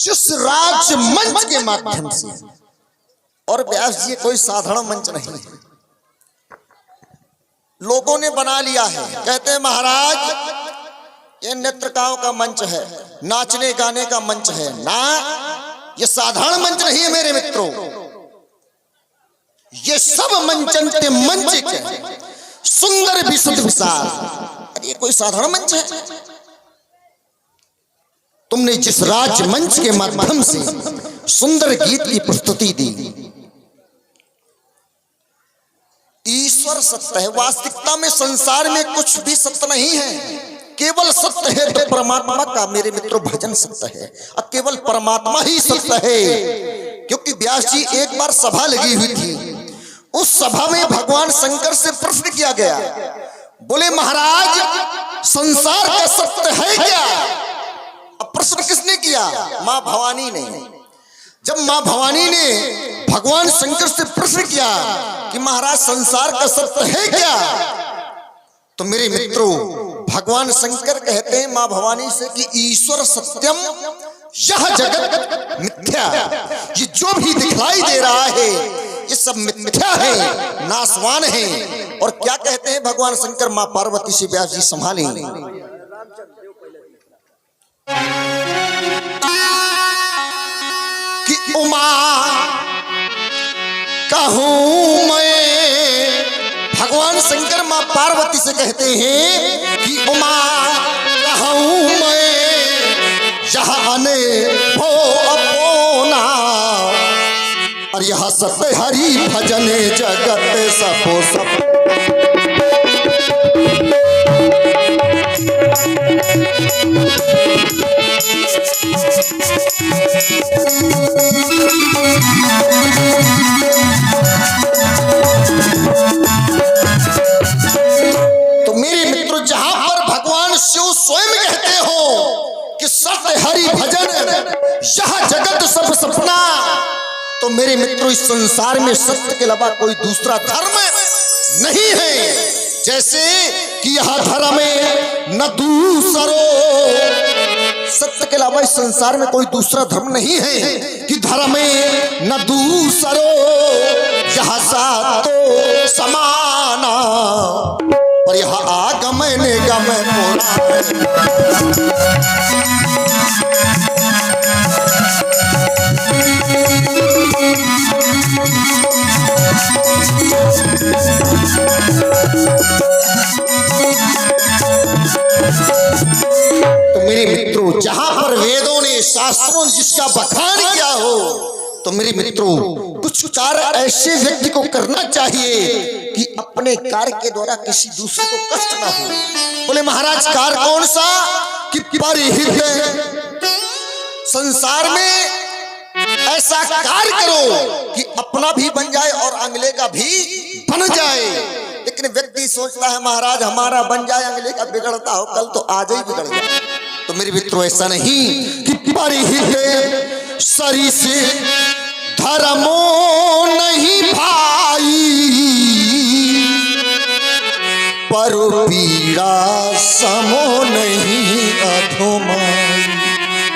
जिस राज मंच के माध्यम से, और व्यास जी कोई साधारण मंच नहीं है, लोगों ने बना लिया है। कहते हैं महाराज ये नृत्यकाओं का मंच है, नाचने गाने का मंच है ना, ये साधारण मंच नहीं है मेरे मित्रों। ये सब मंचन के मंच के सुंदर विशुद्ध विशाल, ये कोई साधारण मंच है? तुमने जिस राज मंच के माध्यम से सुंदर गीत की प्रस्तुति दी, ईश्वर सत्य है। वास्तविकता में संसार में कुछ भी सत्य नहीं है, केवल सत्य है तो परमात्मा का मेरे मित्रों भजन सत्य है, और केवल परमात्मा ही सत्य है। क्योंकि व्यास जी एक बार सभा लगी हुई थी, उस सभा में भगवान शंकर से प्रश्न किया गया, बोले महाराज संसार का सत्य है क्या? अब प्रश्न किसने किया? मां भवानी ने। जब मां भवानी ने भगवान शंकर से प्रश्न किया कि महाराज संसार का सत्य है क्या, तो मेरे मित्रों भगवान शंकर कहते हैं मां भवानी से कि ईश्वर सत्यम यह जगत मिथ्या, ये जो भी दिखाई दे रहा है ये सब मिथ्या है, नाशवान है। और क्या कहते हैं भगवान शंकर मां पार्वती से? व्यास जी संभालें कि उमा कहूं मैं, भगवान शंकर मां पार्वती से कहते हैं कि उमा कहूं मैं, जहां ने भो अपोना, और यह सत्य हरि भजन जगत सपो सप। तो मेरे मित्रों जहां पर भगवान शिव स्वयं कहते हो कि सत्य हरि भजन यह जगत सब सपना, तो मेरे मित्रों इस संसार में सत्य के अलावा कोई दूसरा धर्म नहीं है। जैसे कि यह धर्म में न दूसरो, सत्य के अलावा इस संसार में कोई दूसरा धर्म नहीं है कि धर्म में न दूसरो, यह सातो समाना, और यह आगम निगम तो मेरे मित्रों जहां पर वेदों ने शास्त्रों ने जिसका बखान किया हो, तो मेरे मित्रों कुछ कार्य ऐसे व्यक्ति को करना चाहिए कि अपने कार्य के द्वारा किसी दूसरे को कष्ट ना हो। बोले महाराज कार्य कौन सा? कि परिहित संसार में ऐसा कार्य करो कि अपना भी बन जाए और अगले का भी बन जाए। लेकिन व्यक्ति सोचता है महाराज हमारा बन जाए, अगले का बिगड़ता हो कल तो आज ही बिगड़ जाए। तो मेरे मित्रों ऐसा नहीं कि परिहित सरी से धर्मो नहीं भाई, पर पीड़ा समो नहीं अधोमाई।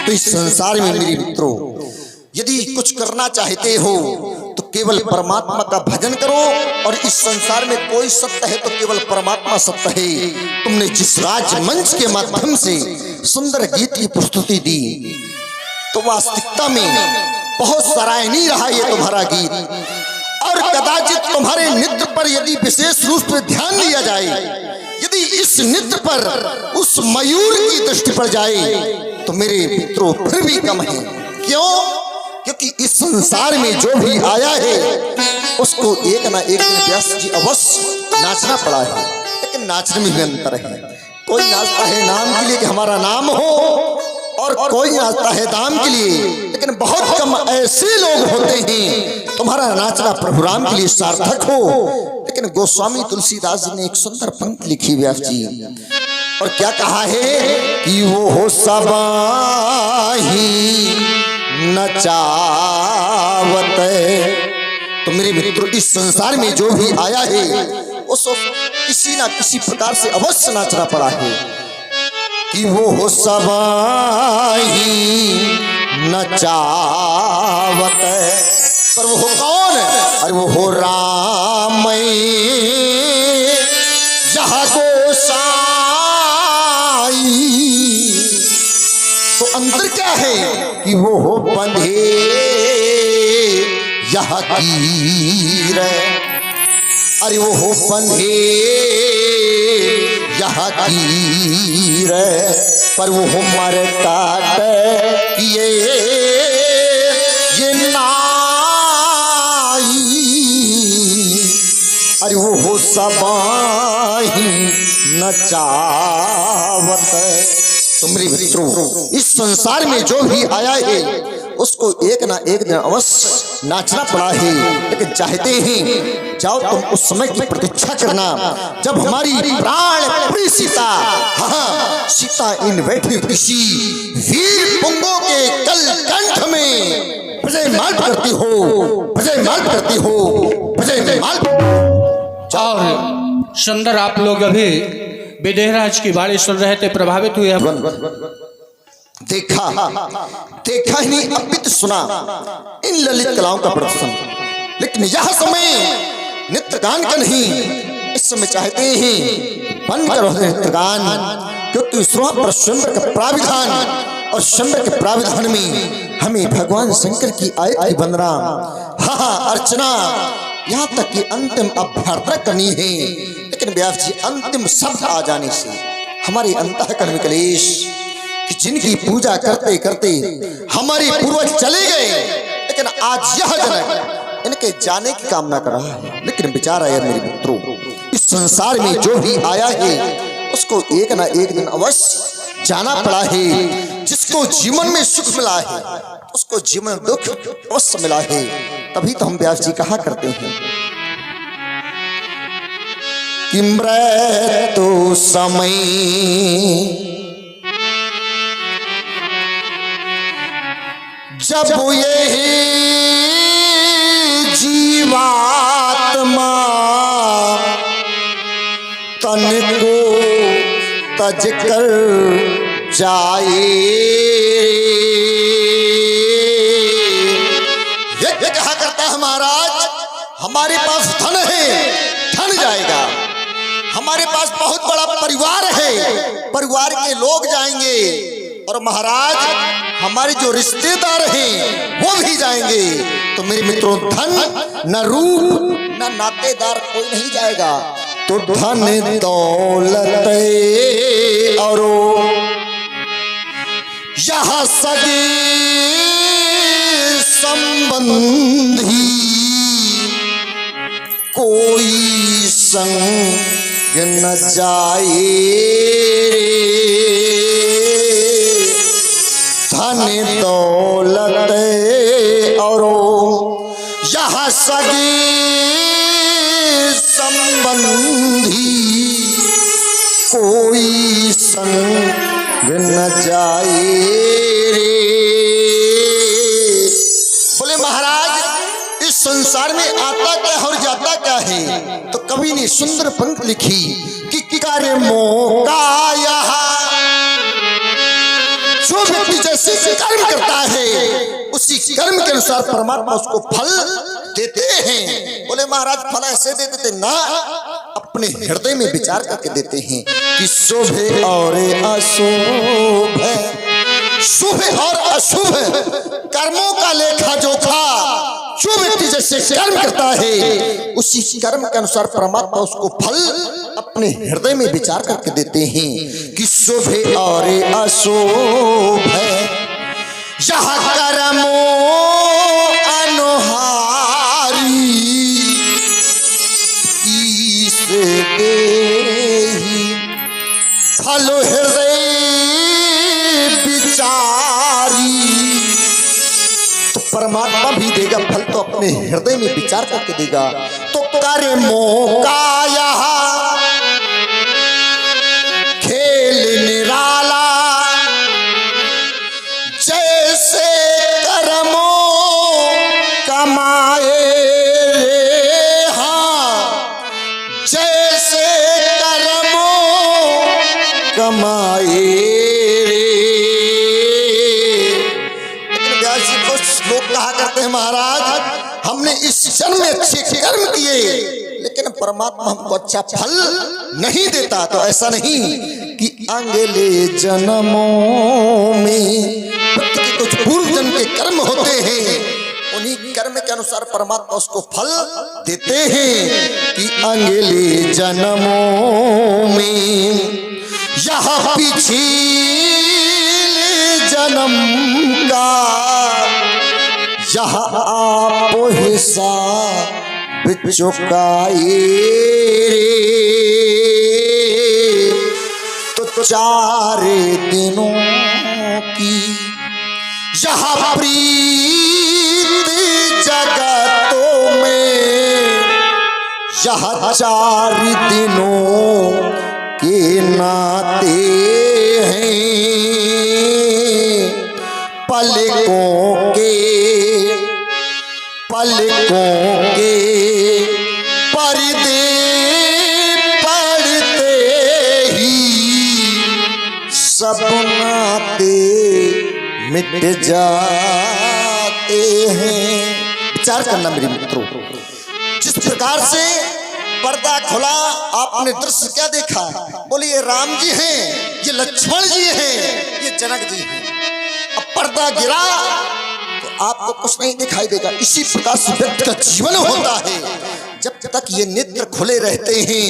तो इस संसार में मेरे मित्रों यदि कुछ करना चाहते हो तो केवल परमात्मा का भजन करो, और इस संसार में कोई सत्य है तो केवल परमात्मा सत्य है। तुमने जिस राज मंच के माध्यम से सुंदर गीत की प्रस्तुति दी, तो वास्तविकता में बहुत सराहनीय रहा ये तुम्हारा गीत। और कदाचित तुम्हारे नृत्य पर यदि विशेष रूप से ध्यान दिया जाए, यदि इस नृत्य पर उस मयूर की दृष्टि पड़ जाए, तो मेरे मित्रों फिर भी कम है। क्यों? क्योंकि इस संसार में जो भी आया है उसको एक ना एक दिन व्यास जी अवश्य नाचना पड़ा है। लेकिन नाचने में भी अंतर है, कोई नाचता है नाम के लिए कि हमारा नाम हो, और कोई नाचता है दाम के लिए। लेकिन बहुत कम ऐसे लोग होते हैं तुम्हारा नाचना प्रभु राम के लिए सार्थक हो। लेकिन गोस्वामी तुलसीदास जी ने एक सुंदर पंक्ति लिखी व्यास जी, और क्या कहा है कि वो हो सबाही नचावत। तो मेरे मित्रों इस संसार में जो भी आया है उसको किसी ना किसी प्रकार से अवश्य नाचना पड़ा है कि वो हो सबाही नचावत। पर वो कौन? अरे वो हो राम यहाँ गोसाई। तो अंतर क्या है कि वो हो बंधे यहाँ कीर। अरे वो हो बंधे यहाँ कीर, पर वो हो मर काट किए ये नाई। अरे वो हो सबाही नचावत। तो मेरे मित्रों, इस संसार में जो भी आया है उसको एक ना एक दिन अवश्य नाचना पड़ा है। लेकिन चाहते हैं जाओ तुम उस समय की प्रतीक्षा करना जब हमारी प्राण प्रिय सीता, हाँ सीता इन बैठी किसी वीर पुंगों के कल कंठ में विजय माल करती हो, विजय माल करती हो, विजय माल। और सुंदर, आप लोग अभी विदेहराज की वाणी सुन रहे थे, प्रभावित हुए। देखा देखा ही नहीं, अपित सुना इन ललित कलाओं का प्रदर्शन। लेकिन यह समय नित्य गान का नहीं, इस समय चाहते हैं बंद करो नित्य गान, क्योंकि पर चंद्र का प्राविधान, और चंद्र के प्राविधान में हमें भगवान शंकर की आयत की वंदना, हाँ अर्चना, यहाँ तक कि अंतिम अभ्यर्थना करनी है। लेकिन व्यास जी अंतिम शब्द आ जाने से हमारे अंतःकरण में क्लेश, कि जिनकी पूजा करते करते हमारे पूर्वज चले गए, लेकिन आज यह जनक इनके जाने की कामना कर रहा है। लेकिन बेचारा यार मेरे मित्रों, इस संसार में जो भी आया है उसको एक ना एक दिन अवश्य जाना पड़ा है। जिसको जीवन में सुख मिला है उसको जीवन में दुख अवश्य मिला है। तभी तो हम व्यास जी कहा करते हैं कि मृत्यु समय जब यही जीवात्मा तन को तज कर जाए। ये कहा करता है महाराज, हमारे पास धन है, धन जाएगा। हमारे पास बहुत बड़ा परिवार है, परिवार के लोग जाएंगे। और महाराज हमारे जो रिश्तेदार हैं वो भी जाएंगे। तो मेरे मित्रों, धन न रूप न नातेदार कोई नहीं जाएगा। तो धन दौलत और यहाँ सगे संबंधी कोई संग न जाए। धन दौलत और यहाँ सगे संबंधी कोई संग न जाए रे। बोले महाराज, इस संसार में आता क्या और जाता क्या है? तो कवि ने सुंदर पंक्ति लिखी कि कार्य मौका यहाँ जो व्यक्ति जैसे कर्म करता है उसी कर्म के अनुसार परमात्मा उसको फल देते हैं। बोले महाराज फल ऐसे दे देते ना, अपने हृदय में विचार करके देते हैं कि शुभ और अशुभ, शुभ और अशुभ कर्मों का लेखा जोखा जो व्यक्ति जैसे कर्म करता है उसी कर्म के अनुसार परमात्मा उसको फल अपने हृदय में विचार करके देते हैं कि शुभ और अशुभ यह कर्मों अनुहारी ईश देहि फल हृदय विचारी। तो परमात्मा भी देगा फल तो अपने हृदय में विचार करके देगा। तो कार्य मौका यहाँ खेल निराला जैसे कर्मों कमाए रे, हाँ जैसे कर्मों कमाए रे। लोग कहा करते हैं महाराज हमने इस जन्म में अच्छे कर्म किए लेकिन परमात्मा हमको अच्छा फल नहीं देता। तो ऐसा नहीं कि अगले जन्मों में कुछ पूर्व जन्म के कर्म होते हैं, उन्हीं कर्म के अनुसार परमात्मा उसको फल देते हैं कि अगले जन्मों में यह पिछले जन्म का यह आप हिसाब चुकाए तो 4 दिनों की यह प्रीत जगतों में यह 4 दिनों के नाते हैं पलकों के पर्दे पड़ते ही सब नाते मिट जाते हैं। विचार करना मेरे मित्रों, जिस प्रकार से पर्दा खुला आपने दृश्य क्या देखा? बोले ये राम जी हैं, ये लक्ष्मण जी हैं, ये जनक जी हैं। अब पर्दा गिरा तो आपको कुछ नहीं दिखाई देगा। इसी प्रकार से व्यक्ति का जीवन होता है। जब तक ये नेत्र खुले रहते हैं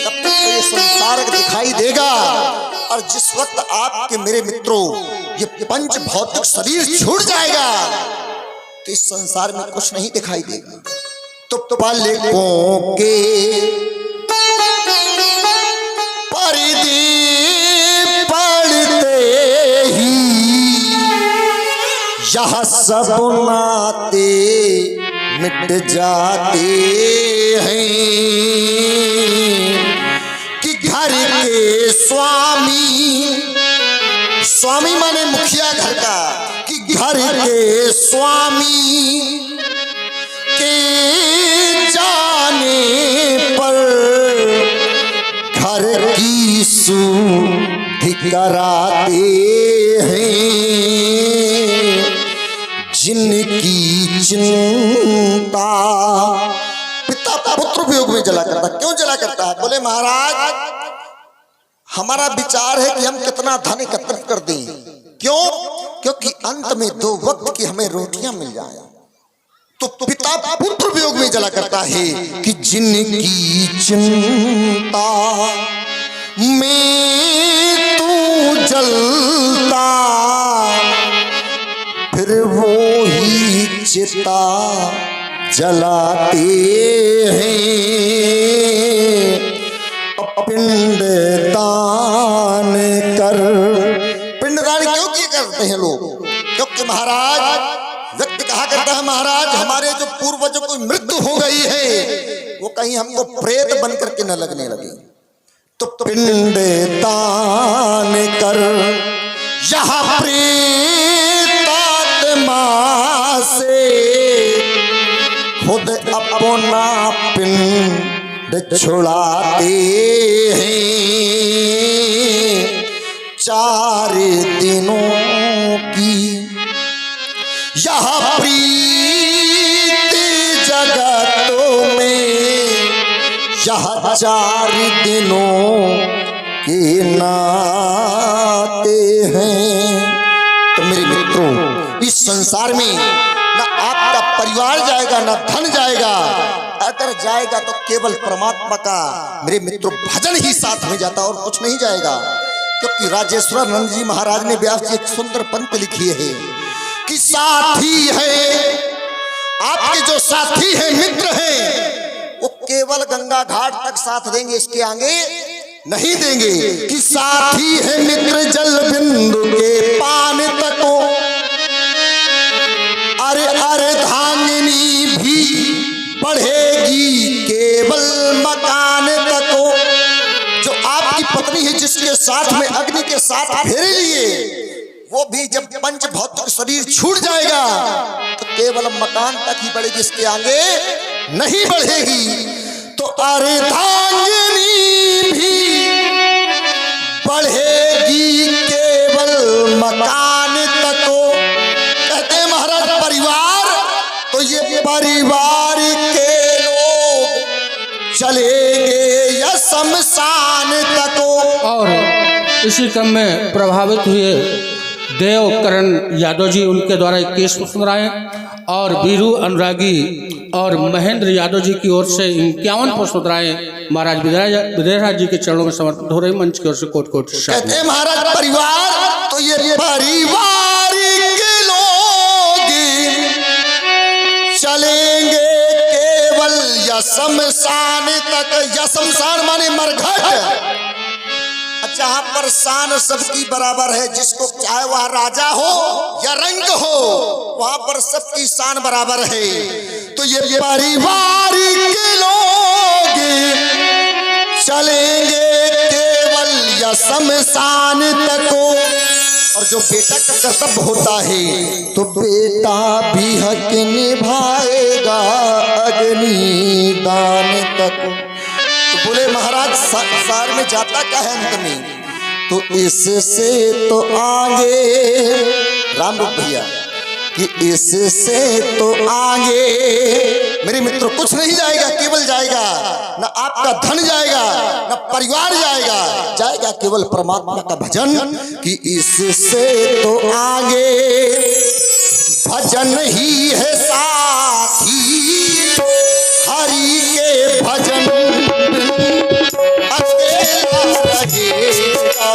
तब तक तो ये संसार दिखाई देगा, और जिस वक्त आपके मेरे मित्रों ये पंच भौतिक शरीर छूट जाएगा तो इस संसार में कुछ नहीं दिखाई देगा। तो पलकों के पर्दे पड़ते ही यह सब नाते मिट जाते हैं कि घर के स्वामी माने मुखिया घर का, कि घर के स्वामी के जाने पर घर की शुद्धि कराते हैं जिनकी चिंता पिता पुत्र वियोग में जला करता। क्यों जला करता है? बोले महाराज हमारा विचार है कि हम कितना धन एकत्रित कर दें। क्यों? क्योंकि अंत में 2 वक्त की हमें रोटियां मिल जाए। तो पिता पुत्र वियोग में जला करता है कि जिनकी चिंता में तू जलता फिर वो ही चिता जलाते हैं। पिंड दान कर, पिंडदान क्यों किए करते हैं लोग? क्योंकि महाराज व्यक्ति कहा करता है महाराज हमारे जो पूर्वजों की मृत्यु हो गई है वो कहीं हमको प्रेत बन करके न लगने लगे। तो पिंड दान कर यह प्रेत आत्मा से खुद अपना पिंड छुड़ाते हैं 4 दिनों की यह प्रीत जगतों में यह 4 दिनों के नाते हैं। तो मेरे मित्रों इस संसार में ना आपका परिवार जाएगा ना धन जाएगा, अगर जाएगा तो केवल परमात्मा का मेरे मित्रों भजन ही साथ में जाता और कुछ नहीं जाएगा। क्योंकि राजेश्वर नंद जी महाराज ने व्यास जी एक सुंदर पंक्ति लिखी है कि साथी है आपके जो साथी है मित्र हैं वो केवल गंगा घाट तक साथ देंगे, इसके आगे नहीं देंगे। कि साथी है मित्र जल बिंदु के पान तको, अरे अरे धांगनी भी बढ़ेगी केवल मकान तको। जो आपकी पत्नी है जिसके साथ में अग्नि के साथ फेरे लिए वो भी जब पंच भौतिक शरीर छूट जाएगा तो केवल मकान तक ही बढ़ेगी, इसके आगे नहीं बढ़ेगी। तो अर्धांगिनी भी बढ़ेगी केवल मकान तक। कहते हैं महाराज परिवार परिवार के लोग चलेंगे या शमशान तक। और इसी क्रम में प्रभावित हुए देवकरण यादव जी, उनके द्वारा एक केस सुनाए और वीरू अनुरागी और महेंद्र यादव जी की ओर से 51 पुष्पराएं महाराज विदेहराज जी के चरणों में समर्पित हो रही। मंच की ओर से कोट कोट कहते हैं महाराज परिवार तो ये परिवार के लोग चलेंगे केवल या शमशान तक। या शमशान माने मरघट, जहां पर शान सबकी बराबर है, जिसको चाहे वह राजा हो या रंग हो, वहां पर सबकी शान बराबर है। तो ये परिवार के लोग चलेंगे केवल या शमशान तक। और जो बेटा का कर्तव्य होता है तो बेटा भी हक निभाएगा अग्निदान तक। तो बोले महाराज संसार में जाता क्या है अंत में, तो इससे तो आगे राम रूप भैया कि इससे तो आगे मेरे मित्रों कुछ नहीं जाएगा, केवल जाएगा न आपका धन जाएगा न परिवार जाएगा, जाएगा केवल परमात्मा का भजन। कि इससे तो आगे भजन ही है साथी, हरि के भजन अकेला रहेगा।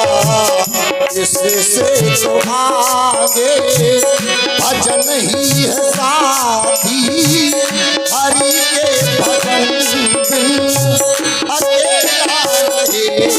इससे तो आगे भजन ही है साथी, हरि के भजन अकेला रहेगा।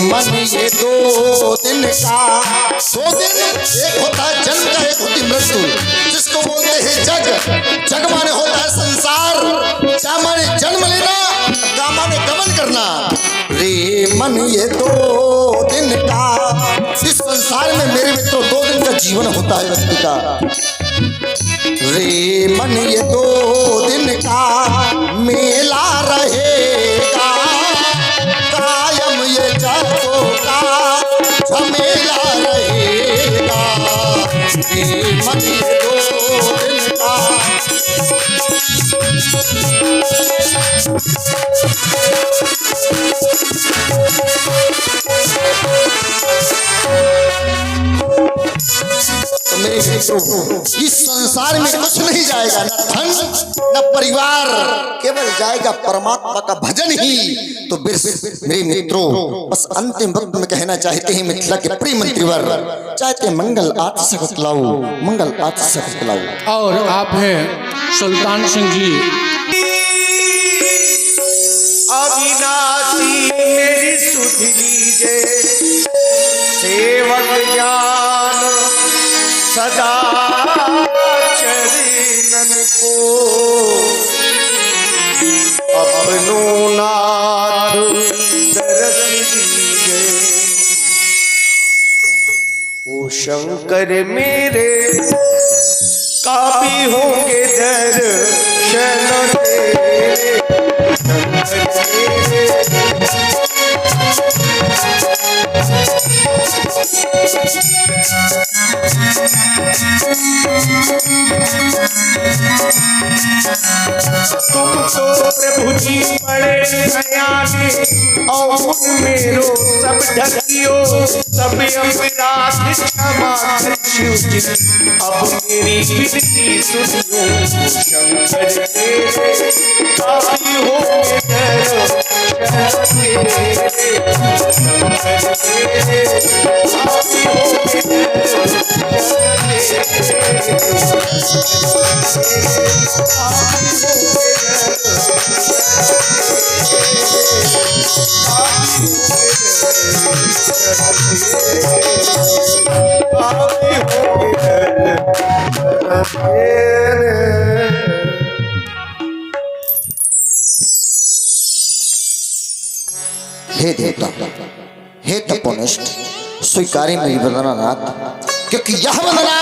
मन ये 2 दिन का, 2 दिन एक होता है जन्म का, एक होती मृत्यु, जिसको बोलते हैं जग। जग माने होता है संसार, चा माने जन्म लेना, गा माने गमन करना। रे मन ये 2 दिन का, इस संसार में मेरे मित्रों 2 दिन का जीवन होता है व्यक्ति का। रे मन ये 2 दिन का मेला रहेगा, कायम ये जगों का झमेला रहेगा। रे मन ये 2 दिन का तो मेरे मित्रों इस संसार में कुछ नहीं जाएगा, न धन न परिवार, केवल जाएगा परमात्मा का भजन ही। तो मेरे मित्रों बस अंतिम वक्त में कहना चाहते हैं मिथिला के प्रिय मंत्रीवर, चाहते मंगल आत सकत लाओ, मंगल आत सकत लाओ। और आप हैं सुल्तान सिंह जी। अविनाशी मेरी सुध लीजे, सेवक ज्ञान सदा चरणन को, अपनो नाथ दरस दीजे। ओ शंकर मेरे काफी होंगे दर्शन तेरे, तुम तो प्रभु जी बड़े दयालु, और मेरो सब ढकियो, सब अपराध क्षमा कर शिव जी। अब मेरी विनती सुनियो, शंकर तेरे काफी होंगे दर्शन तेरे, शंकर तेरे काफी होंगे दर्शन तेरे। हे तपोनिष्ठ स्वीकारी मेरी वंदना नाथ, क्योंकि यह वंदना,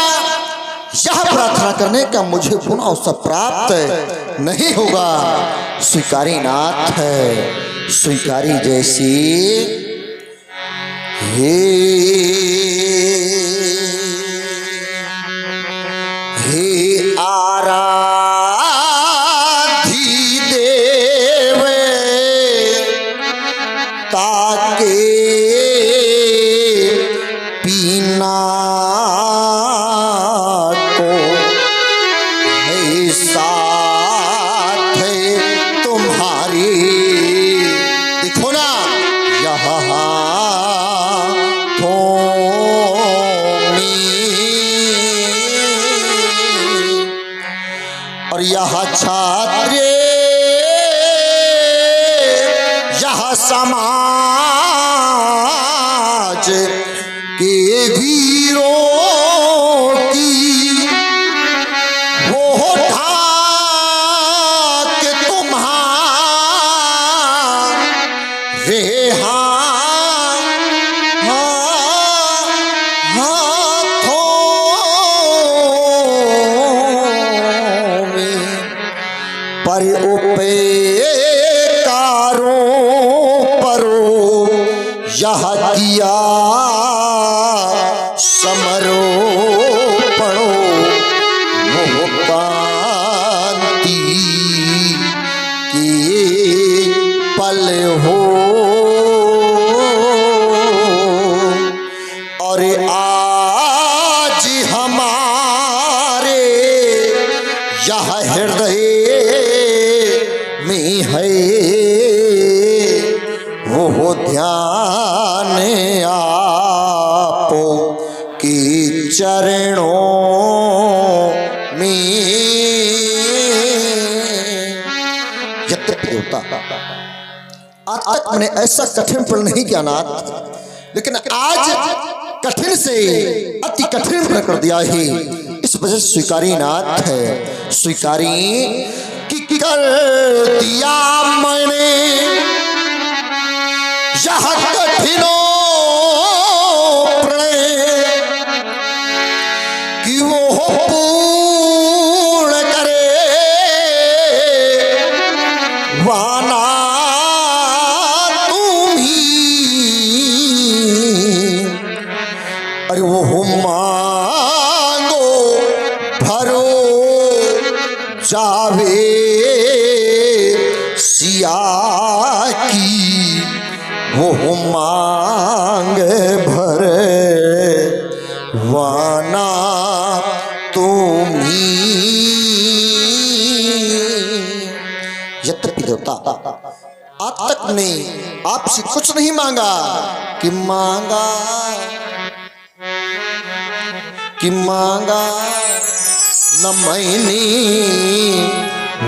यह प्रार्थना करने का मुझे पुनः अवसर प्राप्त नहीं होगा। स्वीकारी नाथ है, स्वीकारी जैसी हे आराधी देव ताके पीना को है साथ तुम्हारी। देखो ना यहाँ और यह छात्र, यह समाज के वीरों की वो ठाक तुम्हारे पर उपकारों परो यह किया समरोपणो मोह कांति के पल हो। और आज हमारे यह हृदय में है वो ध्यान आपो के चरणों में। यद्यपि होता आज तक मैंने ऐसा कठिन फल नहीं किया नाथ, लेकिन आज कठिन से अति कठिन फल कर दिया है। इस वजह से स्वीकारी नाथ है, स्वीकारी कि कर दिया मैंने यह कठिनो प्रणय कि वो पूर्ण करे वाना तुम ही। अरे वो मांगो भरो जावे सिया की वो मांग भर वाना तुम्ही। यद्यपि देवता आज तक ने आपसे कुछ नहीं मांगा कि मांगा न मैंने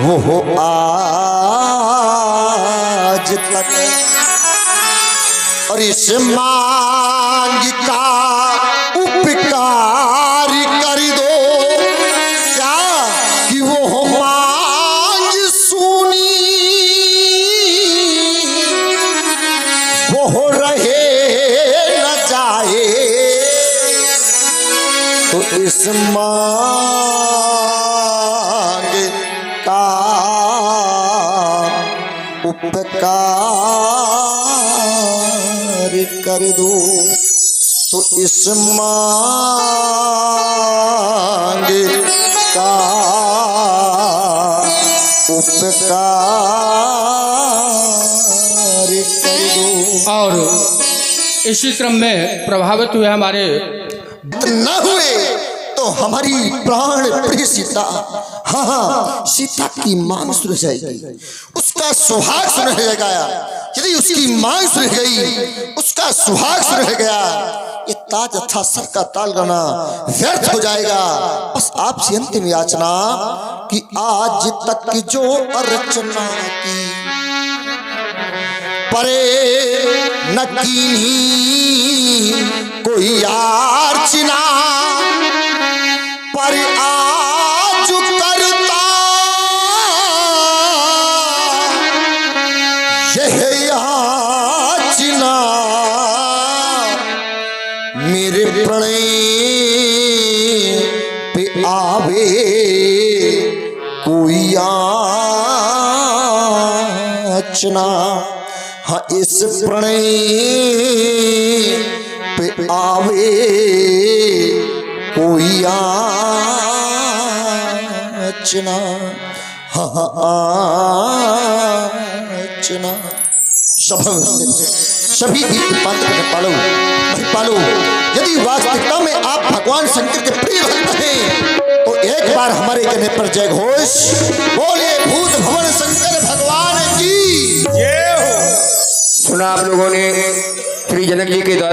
वो आज तक। और इस मांग का उपकार कर दो क्या कि वो मांग सुनी वो रहे न जाए। तो इस मांग का उपकार कर दो। तो इस मांग का उपकार कर दो। और इसी क्रम में प्रभावित हुए हमारे न हुए तो हमारी प्राण प्रिय सीता, हाँ सीता की मांग सुन जाएगी, उसका सुहाग सुन जाएगा। यदि उसकी मांग सुन गई, उसका सुहाग सुन गया, ये ताज अथा सर का ताल गाना व्यर्थ हो जाएगा। बस आपसे अंतिम याचना कि आज तक जो अर्चना की परे न कीनी कोई याचना, पर आज करता यह याचना मेरे प्रणय पे आवे कोई याचना, हाँ इस प्रणय पे आवे कोई याचना, हाँ याचना। सभी दीप्त पात्र के पालो भाई पालो, यदि वास्तविकता में आप भगवान शंकर के प्रिय भक्त हैं तो एक बार हमारे कहने पर जय घोष बोलिए भूत भवन शंकर भगवान की जय हो। सुना आप लोगों ने श्री जनक जी के द्वारा